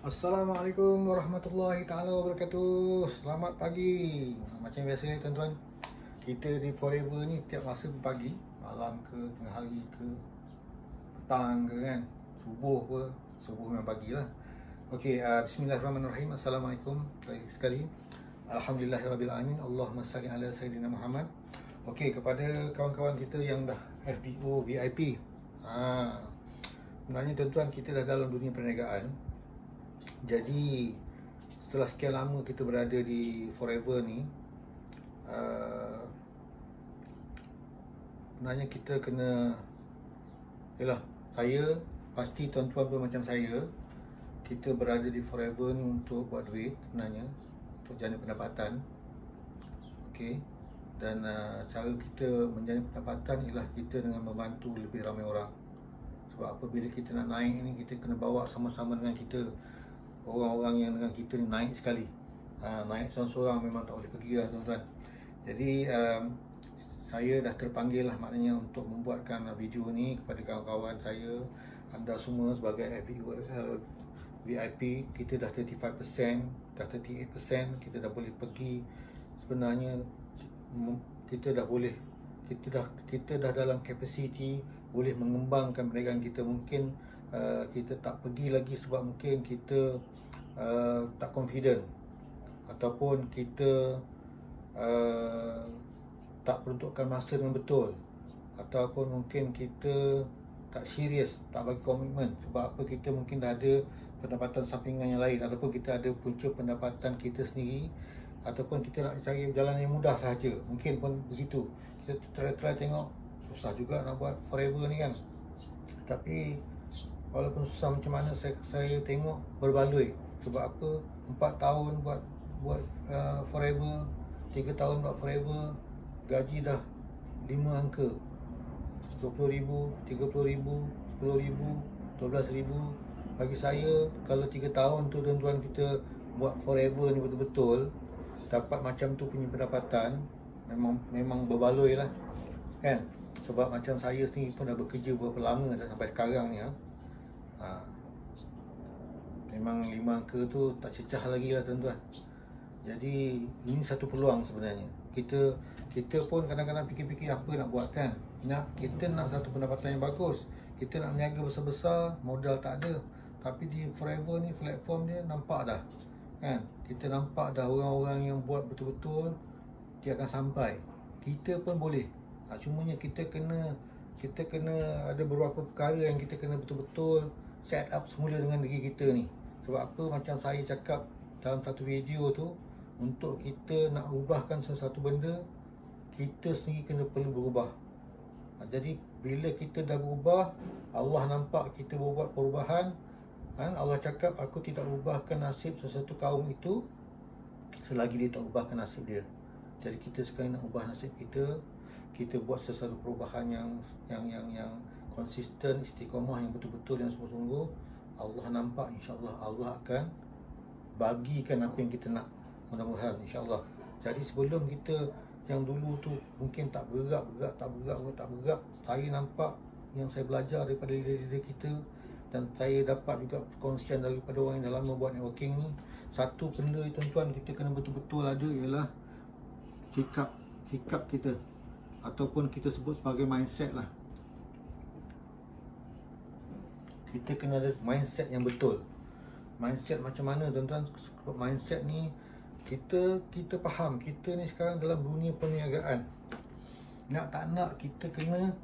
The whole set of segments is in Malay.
Assalamualaikum warahmatullahi taala wabarakatuh. Selamat pagi. Macam biasa tuan-tuan, kita di Forever ni tiap masa pagi, malam ke, tengah hari ke, petang ke kan, subuh ke, subuh memang pagi lah. Okey, bismillahirrahmanirrahim. Assalamualaikum sekali. Alhamdulillahirrabbilalamin. Allahumma salli ala Sayyidina Muhammad. Okey, kepada kawan-kawan kita yang dah FBO VIP, sebenarnya tuan-tuan, kita dah dalam dunia perniagaan. Jadi setelah sekian lama kita berada di Forever ni, sebenarnya kita kena, yalah, saya pasti tuan-tuan pun macam saya, kita berada di Forever ni untuk buat duit sebenarnya, untuk jana pendapatan. Okey. Dan cara kita menjana pendapatan ialah kita dengan membantu lebih ramai orang. Sebab apabila kita nak naik ni, kita kena bawa sama-sama dengan kita orang-orang yang dengan kita ni naik sekali. Naik seorang-seorang memang tak boleh pergi lah tuan-tuan. Jadi saya dah terpanggil lah maknanya untuk membuatkan video ni kepada kawan-kawan saya, anda semua sebagai VIP. Kita dah 35%, dah 38%, kita dah boleh pergi. Sebenarnya kita dah boleh, kita dah dalam kapasiti boleh mengembangkan perniagaan kita. Mungkin kita tak pergi lagi sebab mungkin kita tak confident, ataupun kita tak peruntukkan masa dengan betul, ataupun mungkin kita tak serius, tak bagi komitmen. Sebab apa? Kita mungkin dah ada pendapatan sampingan yang lain, ataupun kita ada punca pendapatan kita sendiri, ataupun kita nak cari jalan yang mudah sahaja. Mungkin pun begitu. Kita try tengok, susah juga nak buat Forever ni kan. Tapi walaupun susah macam mana, saya tengok berbaloi. Sebab apa? 4 tahun buat Forever, 3 tahun buat Forever, gaji dah 5 angka, 20,000, 30,000, 10,000, 12,000. Bagi saya, kalau 3 tahun tu tuan-tuan kita buat Forever ni betul-betul dapat macam tu punya pendapatan, memang berbaloi lah kan. Sebab macam saya sendiri pun dah bekerja berapa lama dah sampai sekarang ni. Memang 5 angka tu tak cecah lagi lah tuan-tuan. Jadi ini satu peluang sebenarnya. Kita pun kadang-kadang fikir-fikir apa nak buat kan. Kita nak satu pendapatan yang bagus, kita nak berniaga besar-besar, modal tak ada. Tapi di Forever ni platform dia nampak dah kan. Kita nampak dah orang-orang yang buat betul-betul, dia akan sampai. Kita pun boleh. Cumanya kita kena ada beberapa perkara yang kita kena betul-betul set up semula dengan diri kita ni. Sebab apa? Macam saya cakap dalam satu video tu, untuk kita nak ubahkan sesuatu benda, kita sendiri kena perlu berubah. Jadi bila kita dah berubah, Allah nampak kita buat perubahan. Allah cakap, aku tidak ubahkan nasib sesuatu kaum itu selagi dia tak ubahkan nasib dia. Jadi kita sekarang nak ubah nasib kita. Kita buat sesuatu perubahan yang konsisten, istiqamah, yang betul-betul, yang sungguh-sungguh. Allah nampak, insya-Allah Allah akan bagikan apa yang kita nak, mudah-mudahan insya-Allah. Jadi sebelum kita yang dulu tu mungkin tak bergerak, saya nampak yang saya belajar daripada diri kita, dan saya dapat juga perkongsian daripada orang yang dah lama buat networking ni. Satu benda tuan-tuan kita kena betul-betul ada ialah sikap kita, ataupun kita sebut sebagai mindset lah. Kita kena ada mindset yang betul. Mindset macam mana tuan-tuan? Mindset ni kita faham, kita ni sekarang dalam dunia perniagaan. Nak tak nak kita kena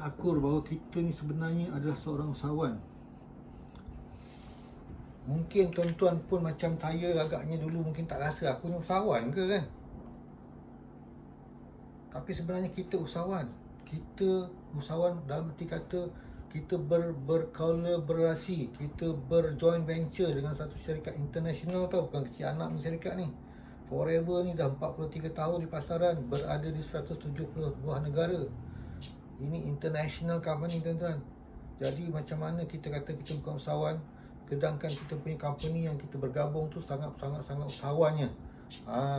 akur bahawa kita ni sebenarnya adalah seorang usahawan. Mungkin tuan-tuan pun macam saya agaknya dulu mungkin tak rasa aku ni usahawan ke kan. Tapi sebenarnya kita usahawan. Kita usahawan dalam arti kata kita berkolaborasi, kita berjoint venture dengan satu syarikat international tau, bukan kecil anak ni syarikat ni. Forever ni dah 43 tahun di pasaran, berada di 170 buah negara. Ini international company tuan-tuan. Jadi macam mana kita kata kita bukan usahawan, sedangkan kita punya company yang kita bergabung tu sangat-sangat usahawannya.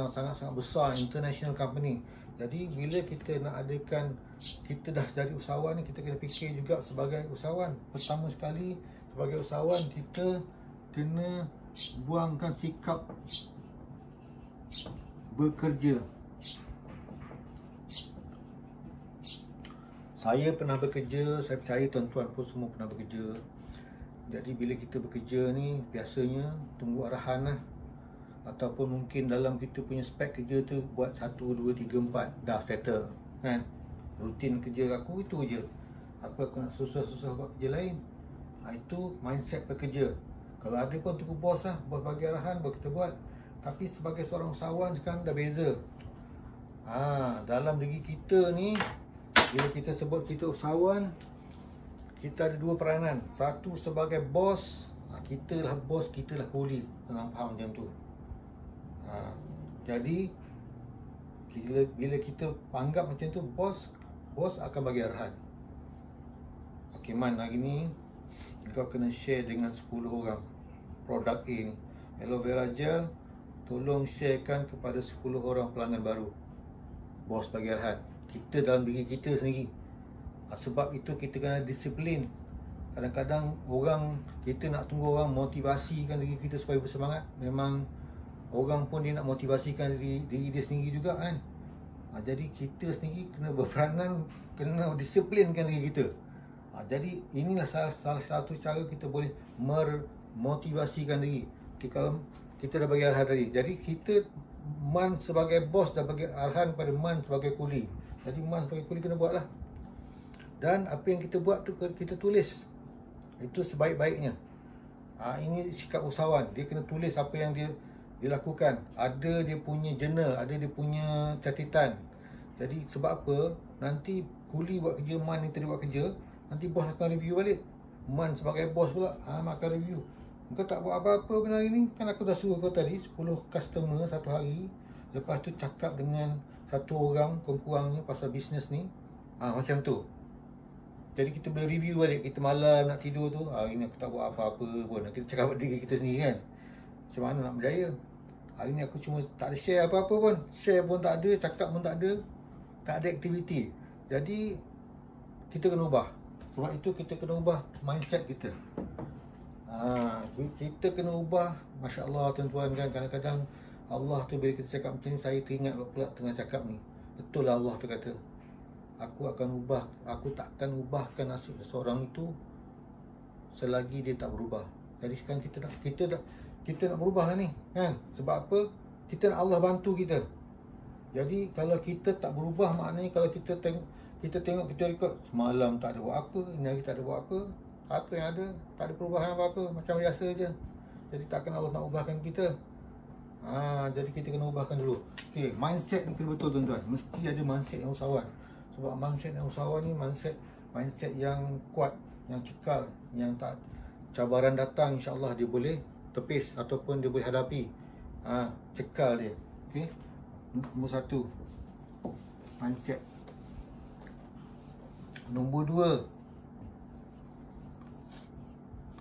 Sangat-sangat besar, international company. Jadi bila kita nak adakan, kita dah jadi usahawan ni, kita kena fikir juga sebagai usahawan. Pertama sekali, sebagai usahawan kita kena buangkan sikap bekerja. Saya pernah bekerja, saya percaya tuan-tuan pun semua pernah bekerja. Jadi bila kita bekerja ni, biasanya tunggu arahan lah. Ataupun mungkin dalam kita punya spek kerja tu buat 1, 2, 3, 4 dah settle kan. Rutin kerja aku itu je. Apa aku nak susah-susah buat kerja lain? Itu mindset bekerja. Kalau ada pun tunggu bos lah, bos bagi arahan baru kita buat. Tapi sebagai seorang usahawan sekarang dah beza. Dalam diri kita ni, bila kita sebut kita usahawan, kita ada dua peranan. Satu sebagai bos, kita lah bos, kita lah kuli. Senang faham macam tu. Jadi bila kita anggap macam tu, bos akan bagi arahan. Okey Man, hari ni kau kena share dengan 10 orang produk A ni, aloe vera gel. Tolong sharekan kepada 10 orang pelanggan baru. Bos bagi arahan. Kita dalam diri kita sendiri. Sebab itu kita kena disiplin. Kadang-kadang kita nak tunggu orang motivasikan diri kita supaya bersemangat. Memang orang pun dia nak motivasikan diri dia sendiri juga kan. Jadi kita sendiri kena berperanan, kena disiplinkan diri kita. Jadi inilah salah satu cara kita boleh memotivasikan diri. Kalau kita dah bagi arahan tadi, jadi kita Man sebagai bos dah bagi arahan pada Man sebagai kuli. Jadi Man sebagai kuli kena buatlah. Dan apa yang kita buat tu kita tulis. Itu sebaik-baiknya. Ini sikap usahawan. Dia kena tulis apa yang dia lakukan. Ada dia punya journal, ada dia punya catatan. Jadi sebab apa? Nanti kuli buat kerja, Man ni tadi buat kerja, nanti bos akan review balik. Man sebagai bos pula akan review. Kau tak buat apa-apa benar hari ni. Kan aku dah suruh kau tadi 10 customer satu hari. Lepas tu cakap dengan satu orang kurang-kurangnya pasal bisnes ni. Macam tu. Jadi kita boleh review balik. Kita malam nak tidur tu, hari ni aku tak buat apa-apa pun. Kita cakap buat diri kita sendiri kan. Macam mana nak berjaya? Hari ni aku cuma tak ada share apa-apa pun. Share pun tak ada, cakap pun tak ada. Tak ada aktiviti. Jadi kita kena ubah. Sebab itu kita kena ubah mindset kita. Kita kena ubah. Masya Allah tuan-tuan kan, kadang-kadang Allah tu bila kita cakap macam ni, saya teringat pula tengah cakap ni. Betul lah Allah tu kata, aku tak akan ubahkan nasib seseorang itu selagi dia tak berubah. Jadi sekarang kita nak berubah lah ni kan. Sebab apa? Kita nak Allah bantu kita. Jadi kalau kita tak berubah, maknanya kalau kita tengok kita rekod semalam tak ada buat apa, ini hari tak ada buat apa yang ada, tak ada perubahan apa-apa, macam biasa je. Jadi takkan Allah nak ubahkan kita. Jadi kita kena ubahkan dulu. Okey, mindset ni kena betul tuan-tuan. Mesti ada mindset yang usahawan. Sebab mindset yang usahawan ni mindset yang kuat, yang kekal, yang tak cabaran datang insya-Allah dia boleh tepis ataupun dia boleh hadapi. Cekal dia. Okey. Nombor 1, mindset. Nombor 2,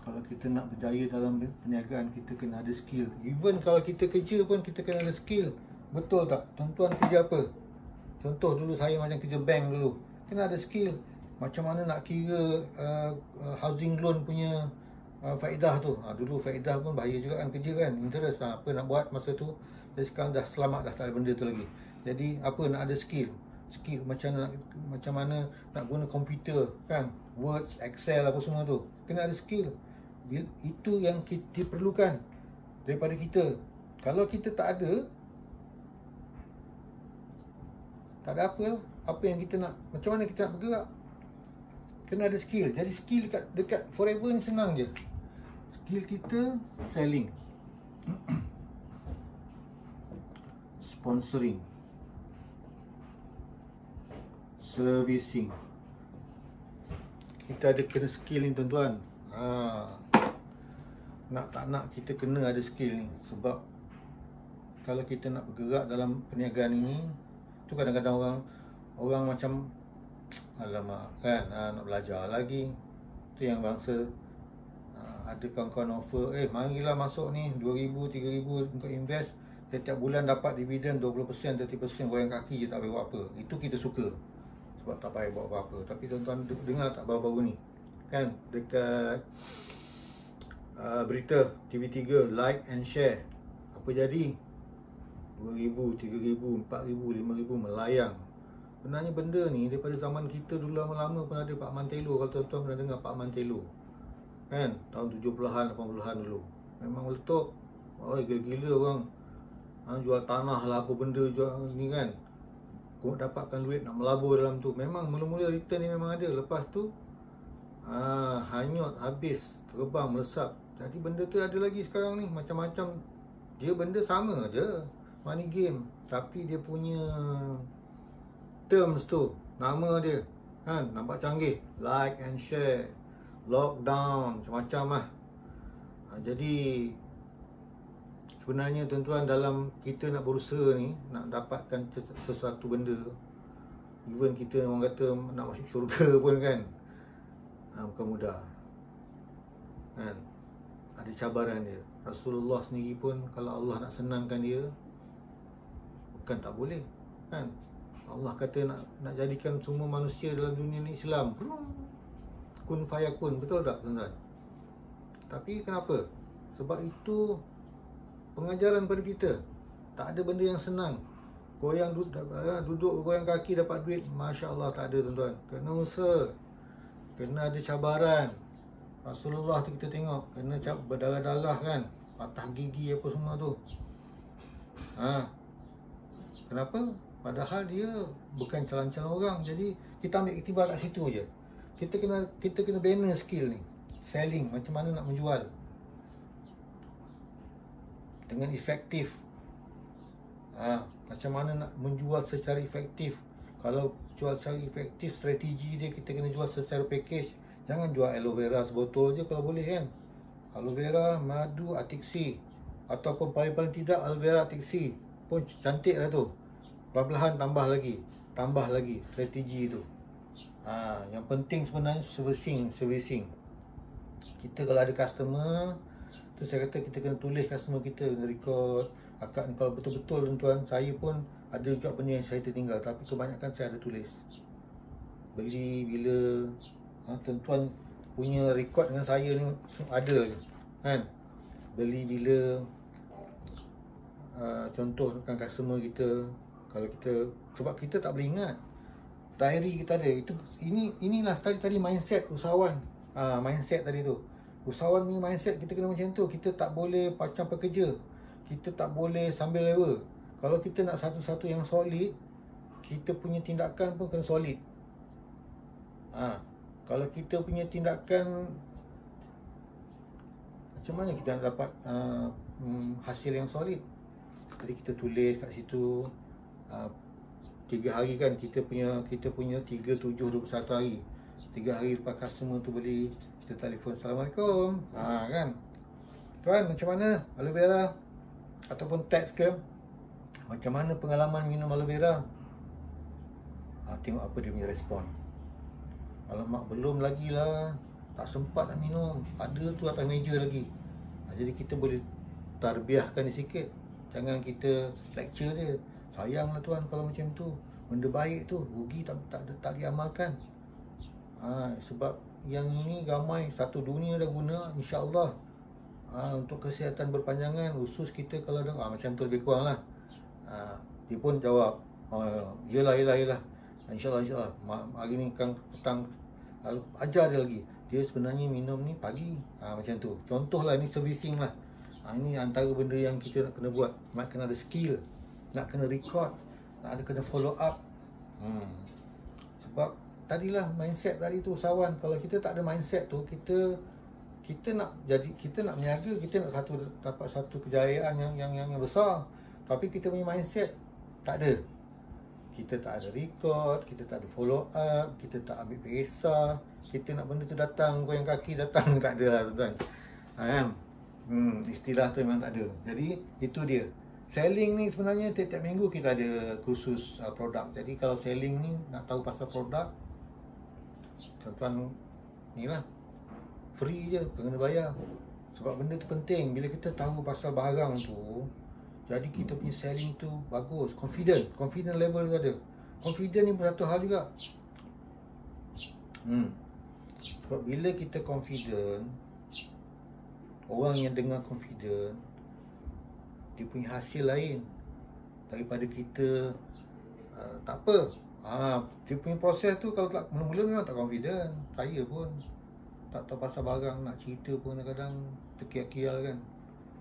kalau kita nak berjaya dalam perniagaan, kita kena ada skill. Even kalau kita kerja pun kita kena ada skill. Betul tak? Tuan-tuan kerja apa? Contoh dulu saya macam kerja bank dulu. Kena ada skill. Macam mana nak kira housing loan punya faedah tu. Dulu faedah pun bahaya juga kan kerja kan. Interest apa nak buat masa tu. Jadi sekarang dah selamat, dah tak ada benda tu lagi. Jadi apa, nak ada skill. Skill macam mana nak guna komputer kan. Word, Excel apa semua tu. Kena ada skill. Itu yang kita perlukan daripada kita. Kalau kita tak ada apa lah. Apa yang kita nak, macam mana kita nak bergerak. Kena ada skill. Jadi skill dekat Forever ni senang je. Skill kita selling, sponsoring, servicing. Kita ada kena skill ni tuan-tuan. Nak tak nak kita kena ada skill ni. Sebab kalau kita nak bergerak dalam perniagaan ini, tu kadang-kadang orang macam alamak kan, nak belajar lagi. Tu yang bangsa ada kawan-kawan offer, marilah masuk ni 2,000, 3,000 untuk invest, setiap bulan dapat dividen 20%, 30%, goyang kaki je tak payah buat apa. Itu kita suka. Sebab tak payah buat apa-apa. Tapi tuan-tuan dengar tak baru-baru ni kan, dekat berita TV3, like and share. Apa jadi? 2,000, 3,000, 4,000, 5,000 melayang. Sebenarnya benda ni daripada zaman kita dulu lama-lama pun ada Pak Mantelo. Kalau tuan-tuan pernah dengar Pak Mantelo, kan, tahun 70-an, 80-an dulu, memang meletup. Oh, gila-gila orang jual tanah lah, apa benda jual ni kan, kau dapatkan duit nak melabur dalam tu. Memang mula-mula return ni memang ada. Lepas tu hanyut, habis, terbang, melesap. Jadi benda tu ada lagi sekarang ni, macam-macam. Dia benda sama je, money game, tapi dia punya terms tu, nama dia kan, nampak canggih. Like and share, lockdown, macam-macam lah. Jadi sebenarnya tuan-tuan, dalam kita nak berusaha ni, nak dapatkan sesuatu benda, even kita orang kata nak masuk syurga pun kan, bukan mudah kan, ada cabaran dia. Rasulullah sendiri pun, kalau Allah nak senangkan dia, bukan tak boleh kan. Allah kata nak jadikan semua manusia dalam dunia ni Islam, kun fayakun, betul tak tuan-tuan? Tapi kenapa? Sebab itu pengajaran pada kita. Tak ada benda yang senang. Duduk goyang kaki dapat duit, Masya Allah, tak ada tuan-tuan. Kena usaha, kena ada cabaran. Rasulullah tu kita tengok, kena berdarah-darah kan, patah gigi apa semua tu. Kenapa? Padahal dia bukan calon-calon orang. Jadi kita ambil iktibar kat situ je. Kita kena bina skill ni, selling, macam mana nak menjual dengan efektif. Macam mana nak menjual secara efektif. Kalau jual secara efektif, strategi dia, kita kena jual secara package. Jangan jual aloe vera sebotol je kalau boleh kan. Aloe vera, madu, atiksi, ataupun paling-paling tidak aloe vera, atiksi pun cantik lah tu. Perlahan-lahan tambah lagi strategi tu. Yang penting sebenarnya servicing. Kita kalau ada customer tu, saya kata kita kena tulis customer kita, kena record. Akak ni kalau betul-betul tuan-tuan, saya pun ada juga benda yang saya tertinggal, tapi kebanyakan saya ada tulis. Beli bila, tuan-tuan punya record dengan saya ni ada kan. Beli bila, contoh dengan customer kita, kalau kita, sebab kita tak boleh ingat, diary kita ada. Inilah tadi mindset usahawan. Mindset tadi tu, usahawan ni mindset kita kena macam tu. Kita tak boleh macam pekerja, kita tak boleh sambil lewa. Kalau kita nak satu-satu yang solid, kita punya tindakan pun kena solid. Kalau kita punya tindakan, macam mana kita nak dapat hasil yang solid? Jadi kita tulis kat situ, 3 hari kan, kita punya 3, 7, 21 hari. 3 hari lepas customer tu beli, kita telefon, Assalamualaikum, kan, tuan macam mana aloe vera, ataupun teks ke, macam mana pengalaman minum aloe vera. Tengok apa dia punya respon. Alamak, belum lagi lah, tak sempat nak minum, ada tu atas meja lagi. Jadi kita boleh tarbiahkan dia sikit. Jangan kita lecture dia. Sayanglah tuan kalau macam tu, benda baik tu rugi tak diamalkan. Sebab yang ini ramai, satu dunia dah guna, insya-Allah. Untuk kesihatan berpanjangan, usus kita kalau ada macam tu lebih kurang lah. Dia pun jawab, yelah, InsyaAllah. Hari ni Kang petang, ajar dia lagi. Dia sebenarnya minum ni pagi, macam tu. Contohlah, ni servicing lah. Ini antara benda yang kita nak kena buat. Nak kena ada skill, nak kena record, nak ada kena follow up. Sebab tadilah mindset tadi tu usahawan. Kalau kita tak ada mindset tu, kita nak berniaga, kita nak dapat satu kejayaan yang besar, tapi kita punya mindset tak ada. Kita tak ada record, kita tak ada follow up, kita tak ambil periksa, kita nak benda tu datang, goyang kaki datang, tak ada lah tuan-tuan. Kan? Istilah tu memang tak ada. Jadi itu dia. Selling ni sebenarnya tiap-tiap minggu kita ada kursus produk. Jadi kalau selling ni, nak tahu pasal produk, tuan-tuan ni lah, free je, kena bayar. Sebab benda tu penting. Bila kita tahu pasal barang tu, jadi kita punya selling tu bagus. Confident level tu ada. Confident ni pun satu hal juga. Sebab bila kita confident, Orang yang dengar confident, dia punya hasil lain daripada kita tak apa. Dia punya proses tu kalau tak mula-mula memang tak confident. Saya pun tak tahu pasal barang, nak cerita pun kadang-kadang terkial-kial kan.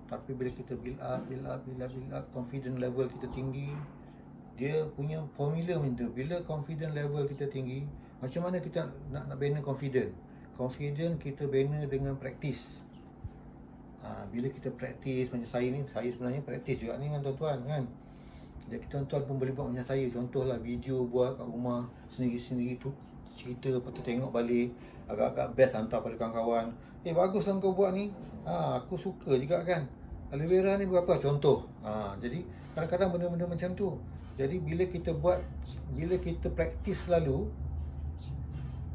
Tapi bila kita build up, confident level kita tinggi, dia punya formula macam tu. Bila confident level kita tinggi, macam mana kita nak bina confident? Confident kita bina dengan praktis. Bila kita praktis, macam saya ni, saya sebenarnya praktis juga ni dengan tuan-tuan kan. Jadi tuan-tuan pun boleh buat macam saya. Contohlah video buat kat rumah sendiri-sendiri tu, cerita, lepas tu tengok balik, agak-agak best hantar pada kawan-kawan. Bagus lah kau buat ni, aku suka juga kan. Aloe vera ni berapa? Contoh. Jadi kadang-kadang benda-benda macam tu. Jadi bila kita buat, bila kita praktis selalu,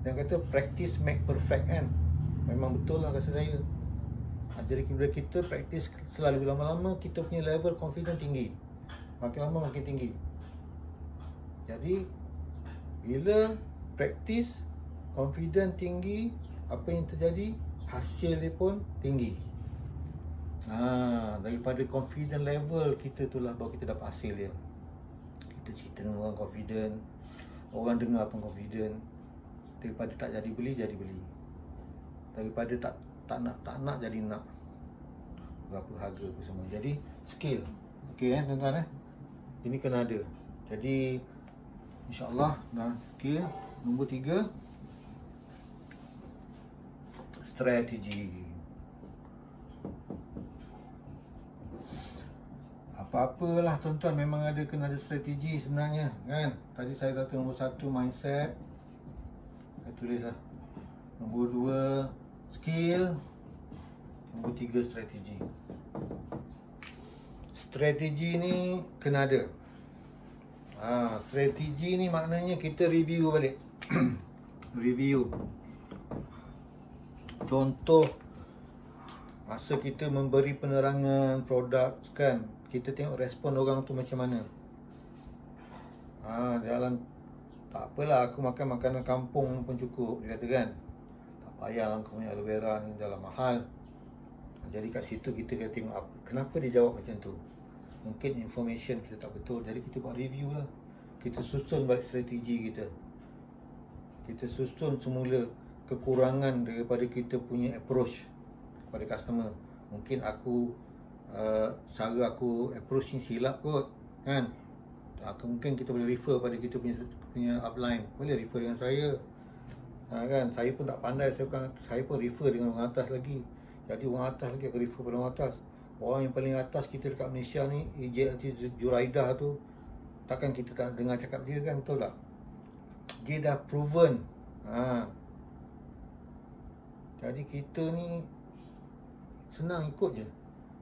dan kata practice make perfect kan. Memang betul lah rasa saya. Jadi bila kita praktis selalu, lama-lama kita punya level confident tinggi. Makin lama makin tinggi. Jadi bila praktis, confident tinggi, apa yang terjadi? Hasil dia pun tinggi. Daripada confident level kita tu lah baru kita dapat hasil dia. Kita cerita dengan orang confident, orang dengar pun confident. Daripada tak jadi beli, jadi beli. Daripada tak nak jadi nak. Berapa harga apa semua. Jadi skill. Okey tuan-tuan ini kena ada. Jadi insya-Allah skill. Nombor 3, strategi. Apa-apalah tuan-tuan memang kena ada strategi sebenarnya kan. Tadi saya kata nombor 1 mindset. Saya tulis lah. Nombor 2 skill. Nombor 3 strategi. Strategi ni kena ada. Strategi ni maknanya kita review balik. Review. Contoh, masa kita memberi penerangan produk kan, kita tengok respon orang tu macam mana. Dalam tak apalah, aku makan makanan kampung pun cukup, dia kata kan. Tak payahlah kau punya aloe vera ni dah mahal. Jadi kat situ kita kena tengok kenapa dia jawab macam tu. Mungkin information kita tak betul. Jadi kita buat review lah. Kita susun balik strategi kita. Kita susun semula kekurangan daripada kita punya approach kepada customer. Mungkin cara aku approach ni silap kot kan. Mungkin kita boleh refer pada kita punya upline. Boleh refer dengan saya kan. Saya pun tak pandai. Saya pun refer dengan orang atas lagi. Jadi orang atas lagi aku refer pada orang atas. Orang yang paling atas kita dekat Malaysia ni, JLT Juraidah tu, takkan kita tak dengar cakap dia kan, betul tak? Dia dah proven. Jadi kita ni senang ikut je.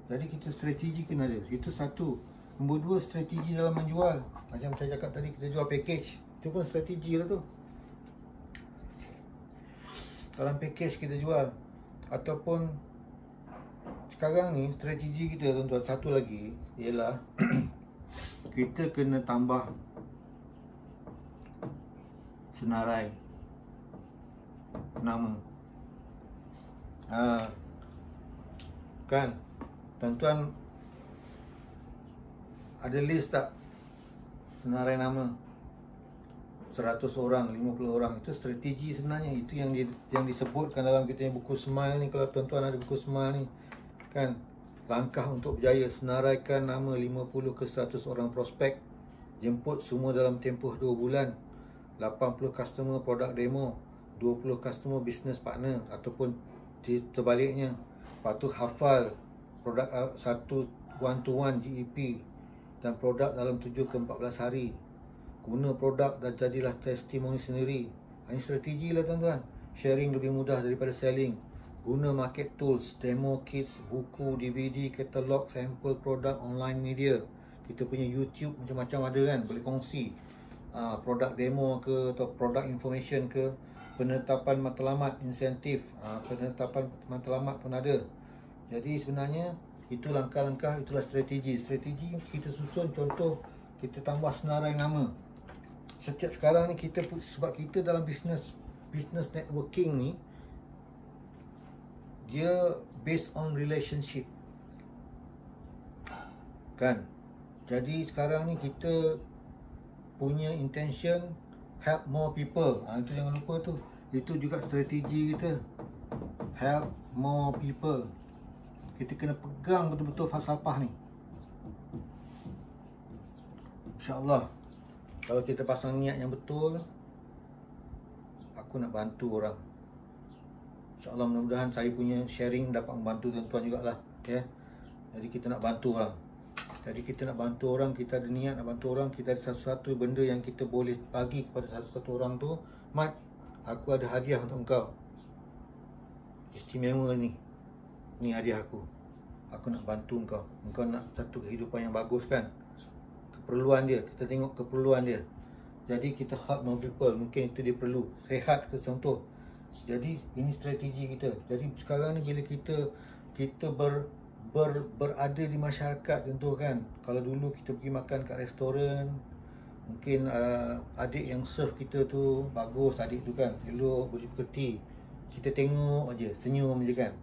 Jadi kita strategi kena ada. Itu satu. Nombor 2, strategi dalam menjual. Macam saya cakap tadi, kita jual package. Itu pun strategi lah tu. Dalam package kita jual. Ataupun sekarang ni strategi kita tuan-tuan, satu lagi ialah kita kena tambah senarai nama. Kan tuan-tuan ada list tak senarai nama 100 orang, 50 orang? Itu strategi sebenarnya. Itu yang disebutkan dalam kita yang buku Smile ni. Kalau tuan-tuan ada buku Smile ni kan, langkah untuk berjaya, senaraikan nama 50 ke 100 orang prospek, jemput semua dalam tempoh 2 bulan, 80 customer produk demo, 20 customer business partner, ataupun terbaliknya. Lepas tu hafal produk satu one-to-one GEP dan produk dalam 7 ke 14 hari. Guna produk dan jadilah testimoni sendiri. Ini strategi lah tuan-tuan. Sharing lebih mudah daripada selling. Guna market tools, demo kits, buku, DVD, katalog, sampel produk, online media. Kita punya YouTube macam-macam ada kan, boleh kongsi. Produk demo ke, atau produk information ke. Penetapan matlamat, insentif, penetapan matlamat pun ada. Jadi sebenarnya itu langkah-langkah, itulah strategi. Strategi kita susun, contoh kita tambah senarai nama. Setiap sekarang ni kita, sebab kita dalam business networking ni, dia based on relationship. Kan? Jadi sekarang ni kita punya intention help more people. Itu jangan lupa tu. Itu juga strategi kita. Help more people. Kita kena pegang betul-betul falsafah ni. InsyaAllah, kalau kita pasang niat yang betul, aku nak bantu orang. InsyaAllah, mudah-mudahan saya punya sharing dapat membantu tuan-tuan jugalah, ya. Jadi kita nak bantu orang. Jadi kita nak bantu orang, kita ada niat nak bantu orang, kita ada satu-satu benda yang kita boleh bagi kepada satu-satu orang tu. Mat, aku ada hadiah untuk engkau. Istimewa ni. Ni hadiah aku. Aku nak bantu engkau. Engkau nak satu kehidupan yang bagus kan? Keperluan dia, kita tengok keperluan dia. Jadi kita help more people, mungkin itu dia perlu. Sehat ke contoh. Jadi ini strategi kita. Jadi sekarang ni bila kita berada di masyarakat contoh kan. Kalau dulu kita pergi makan kat restoran, mungkin adik yang serve kita tu bagus, adik tu kan elok, berpekerti. Kita tengok aja, senyum je kan.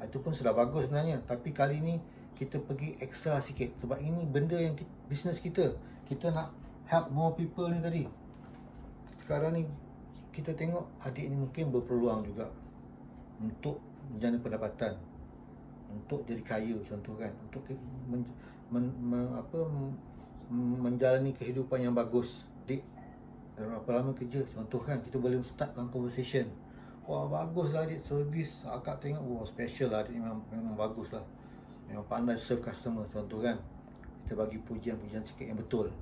Itu pun sudah bagus sebenarnya. Tapi kali ni kita pergi extra sikit. Sebab ini benda yang bisnes kita. Kita nak help more people ni tadi. Sekarang ni kita tengok adik ni mungkin berpeluang juga untuk menjana pendapatan, untuk jadi kaya contoh kan, untuk menjalani kehidupan yang bagus. Dik, berapa lama kerja contoh kan, kita boleh start conversation. Wah, bagus lah adik, servis akak tengok, wah special lah adik, memang bagus lah, memang pandai serve customer contoh kan. Kita bagi pujian-pujian sikit yang betul.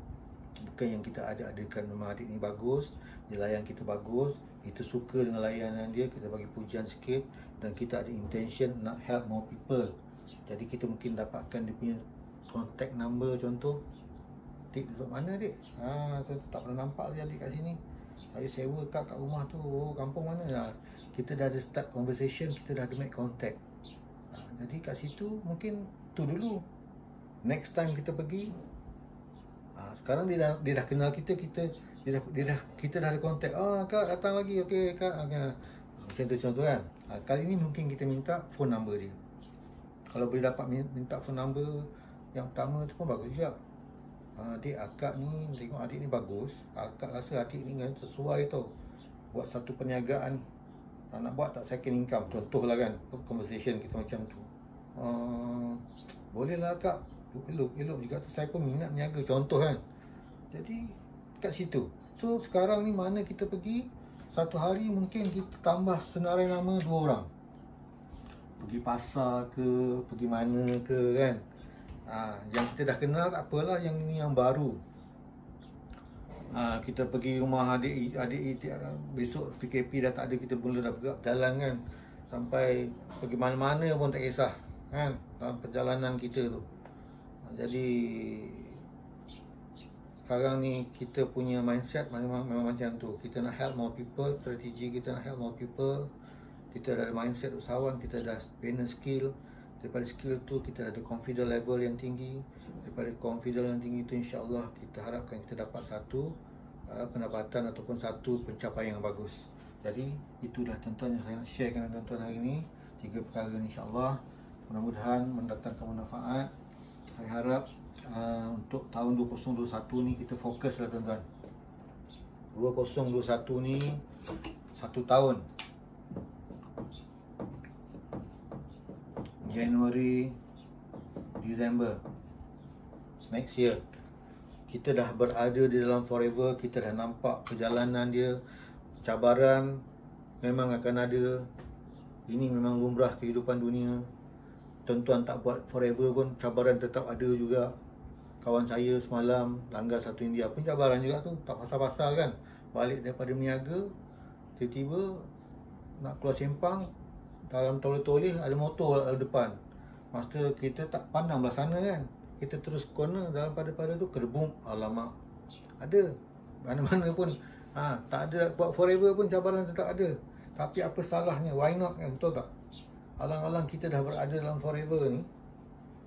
Bukan yang kita ada-adakan, memang adik ni bagus, dia layan kita bagus, kita suka dengan layanan dia, kita bagi pujian sikit. Dan kita ada intention nak help more people. Jadi kita mungkin dapatkan dia punya contact number contoh. Dik duduk mana dik? Contoh tak pernah nampak dia adik kat sini. Saya sewa kat rumah tu, kampung mana. Kita dah ada start conversation, kita dah ada make contact. Jadi kat situ mungkin tu dulu. Next time kita pergi, sekarang dia dah kenal kita, kita dah ada contact. Kak datang lagi, okey kak. Macam tu contoh kan. Kali ni mungkin kita minta phone number dia. Kalau boleh dapat minta phone number yang pertama tu pun bagus juga. Adik akak ni, tengok adik ni bagus, akak rasa adik ni kan sesuai tau buat satu perniagaan ni. Nak buat tak second income, contoh lah kan. Conversation kita macam tu. Boleh lah kak, elok juga tu, saya pun minat niaga contoh kan. Jadi kat situ. So sekarang ni mana kita pergi, satu hari mungkin kita tambah senarai nama 2 orang. Pergi pasar ke, pergi mana ke kan. Yang kita dah kenal tak apalah, yang ini yang baru. Kita pergi rumah adik besok PKP dah tak ada, kita mula dah bergerak jalan kan. Sampai pergi mana-mana pun tak kisah kan, dalam perjalanan kita tu. Jadi sekarang ni kita punya mindset memang macam tu. Kita nak help more people, strategi kita nak help more people. Kita dah ada mindset usahawan, kita dah bina skill. Daripada skill tu kita ada confidence level yang tinggi. Daripada confidence yang tinggi tu insya-Allah kita harapkan kita dapat satu pendapatan ataupun satu pencapaian yang bagus. Jadi itulah tuan-tuan yang saya nak share dengan tuan-tuan hari ini. 3 perkara ni insya-Allah mudah-mudahan mendatangkan manfaat. Saya harap untuk tahun 2021 ni kita fokus lah tuan-tuan. 2021 ni 1 tahun. January, December next year, kita dah berada di dalam forever. Kita dah nampak perjalanan dia. Cabaran memang akan ada. Ini memang lumrah kehidupan dunia. Tuan-tuan tak buat forever pun cabaran tetap ada juga. Kawan saya semalam langgar satu India pun cabaran juga tu, tak pasal-pasal kan. Balik daripada meniaga, tiba-tiba nak keluar Sempang, dalam toleh-toleh ada motor dalam depan. Masa kita tak pandang belah sana kan, kita terus corner dalam pada tu kedebung. Alamak, ada mana-mana pun tak ada buat forever pun cabaran tetap ada. Tapi apa salahnya, why not kan, betul tak? Alang-alang kita dah berada dalam forever ni,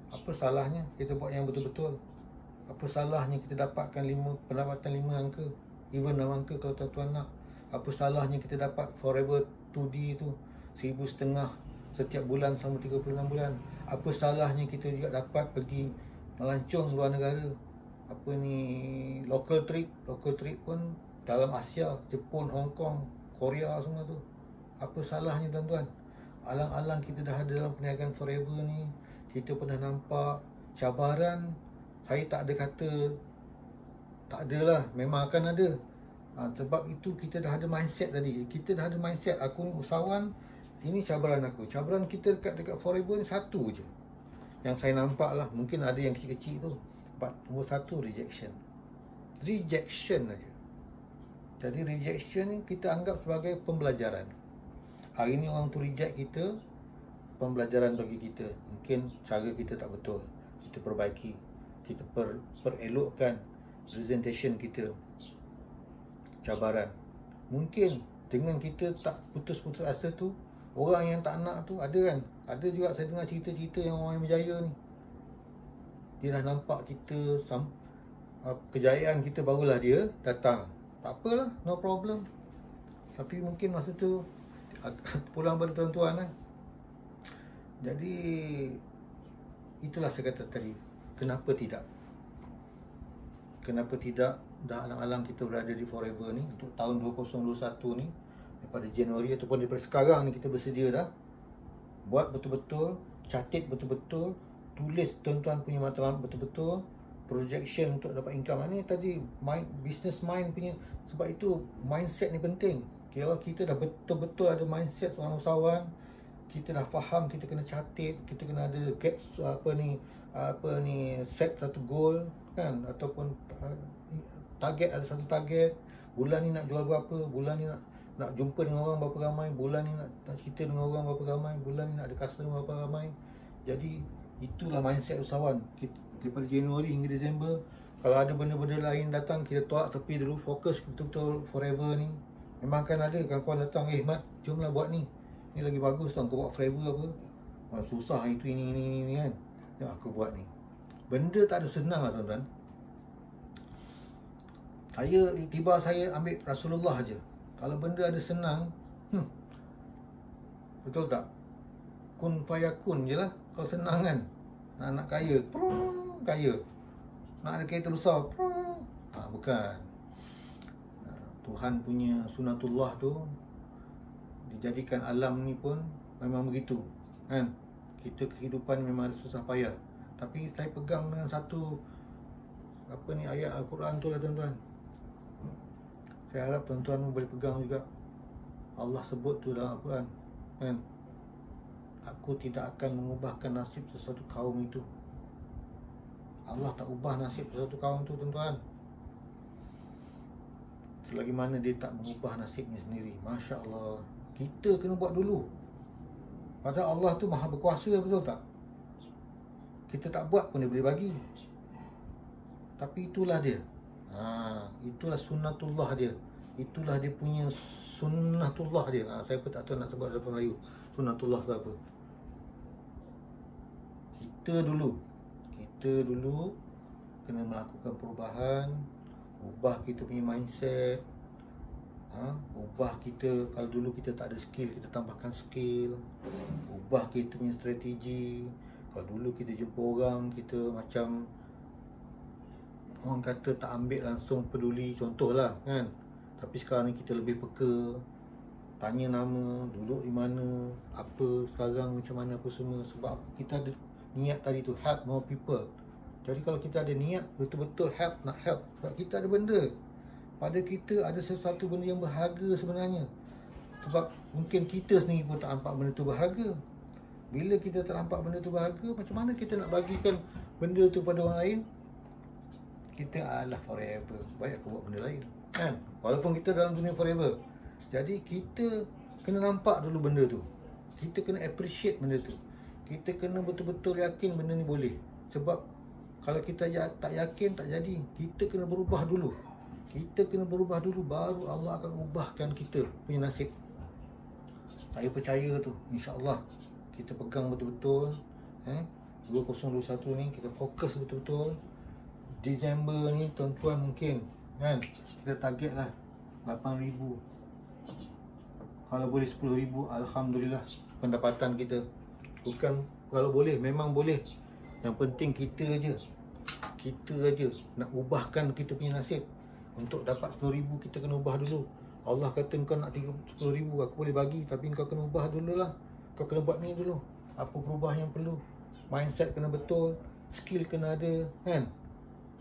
apa salahnya kita buat yang betul-betul? Apa salahnya kita dapatkan pendapatan 5 angka, even 6 angka kalau tuan-tuan nak. Apa salahnya kita dapat forever 2D tu 1,500 setiap bulan selama 36 bulan. Apa salahnya kita juga dapat pergi melancong luar negara. Apa ni, local trip pun dalam Asia, Jepun, Hong Kong, Korea semua tu. Apa salahnya tuan-tuan? Alang-alang kita dah ada dalam perniagaan forever ni, kita pernah nampak cabaran. Saya tak ada kata tak ada lah, memang akan ada. Sebab itu kita dah ada mindset tadi. Kita dah ada mindset, aku ni usahawan, ini cabaran aku. Cabaran kita dekat forever ni satu je yang saya nampak lah. Mungkin ada yang kecil-kecil tu. Nombor satu, rejection. Rejection aja. Jadi rejection ni kita anggap sebagai pembelajaran. Hari ni orang tu reject kita, pembelajaran bagi kita. Mungkin cara kita tak betul, kita perbaiki, kita perelokkan presentation kita. Cabaran. Mungkin dengan kita tak putus-putus asa tu, orang yang tak nak tu ada kan. Ada juga saya dengar cerita-cerita yang orang yang berjaya ni, dia dah nampak kita kejayaan kita, barulah dia datang. Tak apalah, no problem. Tapi mungkin masa tu pulang pada tuan-tuan kan. Jadi itulah saya kata tadi, kenapa tidak? Kenapa tidak? Dah alang-alang kita berada di forever ni untuk tahun 2021 ni, daripada Januari ataupun daripada sekarang ni kita bersedia dah. Buat betul-betul, catat betul-betul, tulis tuan-tuan punya matlamat betul-betul, projection untuk dapat income. Ini tadi business mind punya. Sebab itu mindset ni penting. Kalau kita dah betul-betul ada mindset seorang usahawan, kita dah faham, kita kena catat, kita kena ada set satu goal kan, ataupun target, ada satu target. Bulan ni nak jual berapa, bulan ni nak jumpa dengan orang berapa ramai, bulan ni nak cerita dengan orang berapa ramai, bulan ni nak ada customer berapa ramai. Jadi itulah mindset usahawan. Daripada Januari hingga Disember, kalau ada benda-benda lain datang, kita tolak tepi dulu, fokus betul-betul forever ni. Memang akan ada kawan-kawan datang, Mat, jomlah buat ni lagi bagus tau, kau buat forever apa, susah itu ini kan. Ya, aku buat ni. Benda tak ada senang lah tuan-tuan. Tiba saya ambil Rasulullah aja. Kalau benda ada senang, betul tak? Kun fayakun je lah. Kalau senang kan, nak kaya, kaya. Nak ada kereta besar, bukan. Tuhan punya sunatullah tu, dijadikan alam ni pun memang begitu kan. Kita kehidupan memang ada susah payah. Tapi saya pegang dengan satu ayat Al-Quran tu lah tuan-tuan. Saya harap tuan-tuan boleh pegang juga. Allah sebut tu dalam Al-Quran kan, aku tidak akan mengubahkan nasib sesuatu kaum itu. Allah tak ubah nasib sesuatu kaum tu tuan-tuan, selagi mana dia tak mengubah nasibnya sendiri. Masya Allah. Kita kena buat dulu. Padahal Allah tu maha berkuasa, betul tak? Kita tak buat pun dia boleh bagi. Tapi itulah dia. Itulah sunnatullah dia. Itulah dia punya sunnatullah dia. Saya pun tak tahu nak sebut dalam Melayu sunnatullah tu apa. Kita dulu kena melakukan perubahan, ubah kita punya mindset. Ubah kita, kalau dulu kita tak ada skill, kita tambahkan skill. Ubah kita punya strategi. Kalau dulu kita jumpa orang, kita macam orang kata tak ambil langsung peduli, contohlah kan. Tapi sekarang ni kita lebih peka, tanya nama, duduk di mana, apa sekarang, macam mana, apa semua. Sebab kita ada niat tadi tu, help more people. Jadi kalau kita ada niat betul-betul nak help, sebab kita ada benda pada kita, ada sesuatu benda yang berharga sebenarnya. Sebab mungkin kita sendiri pun tak nampak benda tu berharga. Bila kita tak nampak benda tu berharga, macam mana kita nak bagikan benda tu pada orang lain? Kita forever, baik aku buat benda lain kan, walaupun kita dalam dunia forever. Jadi kita kena nampak dulu benda tu, kita kena appreciate benda tu, kita kena betul-betul yakin benda ni boleh. Sebab kalau kita tak yakin, tak jadi. Kita kena berubah dulu. Kita kena berubah dulu, baru Allah akan ubahkan kita punya nasib. Saya percaya tu, insya-Allah. Kita pegang betul-betul 2021 ni, kita fokus betul-betul. Disember ni tuan-tuan mungkin kan, kita target lah 8,000. Kalau boleh 10,000, Alhamdulillah. pendapatan kita. Bukan, kalau boleh, memang boleh. Yang penting kita aja nak ubahkan kita punya nasib. Untuk dapat 10,000 kita kena ubah dulu. Allah kata kau nak 10,000 aku boleh bagi, tapi kau kena ubah dulu lah. Kau kena buat ni dulu. Apa perubahan yang perlu? Mindset kena betul, skill kena ada, kan?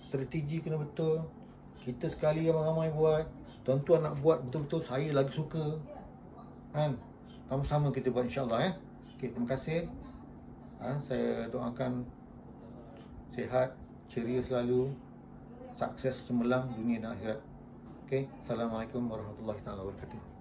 Strategi kena betul. Kita sekali ramai-ramai buat, tuan-tuan nak buat betul-betul, saya lagi suka, kan? Sama-sama kita buat, insyaAllah, ya. Okay, terima kasih. Saya doakan sihat, ceria selalu, sukses cemerlang dunia dan akhirat. Okay, Assalamualaikum warahmatullahi wabarakatuh.